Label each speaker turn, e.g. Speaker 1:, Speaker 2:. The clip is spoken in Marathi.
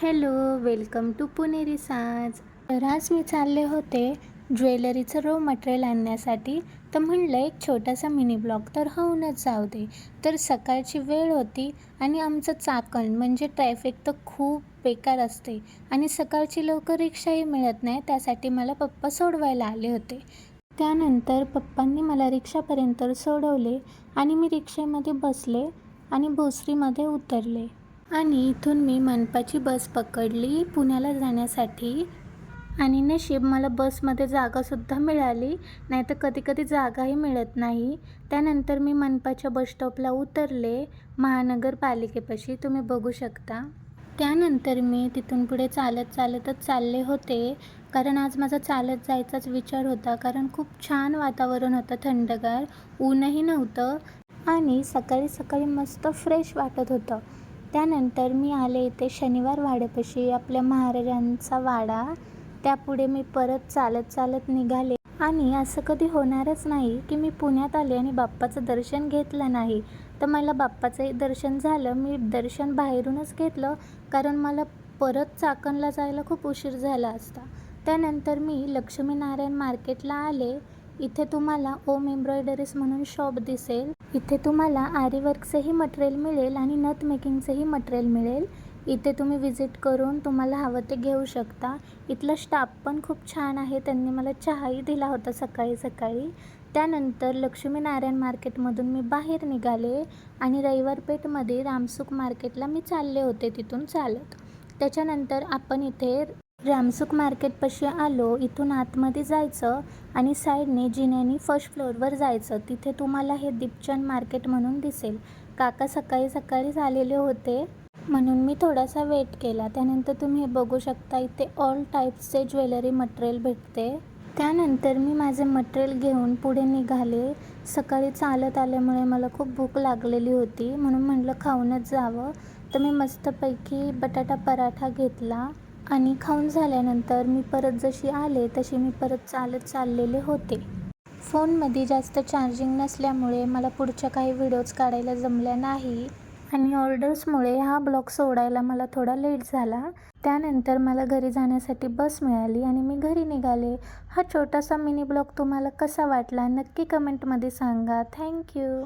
Speaker 1: हॅलो, वेलकम टू पुणेरी साज. तर आज मी चालले होते ज्वेलरीचं रॉ मटेरियल आणण्यासाठी. तर म्हणलं एक छोटासा मिनी ब्लॉग तर होऊनच जाऊ दे. तर सकाळची वेळ होती आणि आमचं चाकण म्हणजे ट्रॅफिक तर खूप बेकार असते आणि सकाळची लवकर रिक्षाही मिळत नाही. त्यासाठी मला पप्पा सोडवायला आले होते. त्यानंतर पप्पांनी मला रिक्षापर्यंत सोडवले आणि मी रिक्षेमध्ये बसले आणि भोसरीमध्ये उतरले आणि इथून मी मनपाची बस पकडली पुण्याला जाण्यासाठी. आणि नशीब मला बसमध्ये जागासुद्धा मिळाली, नाहीतर कधी-कधी जागाही मिळत नाही. त्यानंतर मी मनपाच्या बस स्टॉपला उतरले महानगरपालिकेपाशी, तुम्ही बघू शकता. त्यानंतर मी तिथून पुढे चालतच चालले होते, कारण आज माझा चालत जायचाच विचार होता. कारण खूप छान वातावरण होतं, थंडगार, ऊनही नव्हतं आणि सकाळी सकाळी मस्त फ्रेश वाटत होतं. त्यानंतर मी आले इथे शनिवार वाड्यापाशी, आपल्या महाराजांचा वाडा. त्यापुढे मी परत चालत निघाले आणि असं कधी होणारच नाही की मी पुण्यात आले आणि बाप्पाचं दर्शन घेतलं नाही. तर मला बाप्पाचंही दर्शन झालं. मी दर्शन बाहेरूनच घेतलं, कारण मला परत चाकणला जायला खूप उशीर झाला असता. त्यानंतर मी लक्ष्मीनारायण मार्केटला आले. इथे तुम्हाला ओम एम्ब्रॉयडरीज म्हणून शॉप दिसेल. इथे तुम्हाला आरी वर्कचंही मटेरियल मिळेल आणि नथ मेकिंगचंही मटेरियल मिळेल. इथे तुम्ही विजिट करून तुम्हाला हवं ते घेऊ शकता. इथला स्टाफ पण खूप छान आहे, त्यांनी मला चहाही दिला होता सकाळी सकाळी. त्यानंतर लक्ष्मीनारायण मार्केटमधून मी बाहेर निघाले आणि रविवार पेठमध्ये रामसुख मार्केटला मी चालले होते तिथून चालत. त्याच्यानंतर आपण इथे रामसुख मार्केटपाशी आलो. इथून आतमध्ये जायचं आणि साईडने जिन्यानी फर्स्ट फ्लोअरवर जायचं. तिथे तुम्हाला हे दीपचंद मार्केट म्हणून दिसेल. काका सकाळी सकाळीच आलेले होते म्हणून मी थोडासा वेट केला. त्यानंतर तुम्ही हे बघू शकता, इथे ऑल टाईप्सचे ज्वेलरी मटेरियल भेटते. त्यानंतर मी माझे मटेरियल घेऊन पुढे निघाले. सकाळी चालत आल्यामुळे मला खूप भूक लागलेली होती, म्हणून म्हटलं खाऊनच जावं. तर मी मस्तपैकी बटाटा पराठा घेतला आणि खाऊन झाल्यानंतर मी परत जशी आले तशी मी परत चालत चाललेले होते. फोनमध्ये जास्त चार्जिंग नसल्यामुळे मला पुढच्या काही व्हिडिओज काढायला जमल्या नाही आणि ऑर्डर्समुळे हा ब्लॉग सोडायला मला थोडा लेट झाला. त्यानंतर मला घरी जाण्यासाठी बस मिळाली आणि मी घरी निघाले. हा छोटासा मिनी ब्लॉग तुम्हाला कसा वाटला नक्की कमेंटमध्ये सांगा. थँक्यू.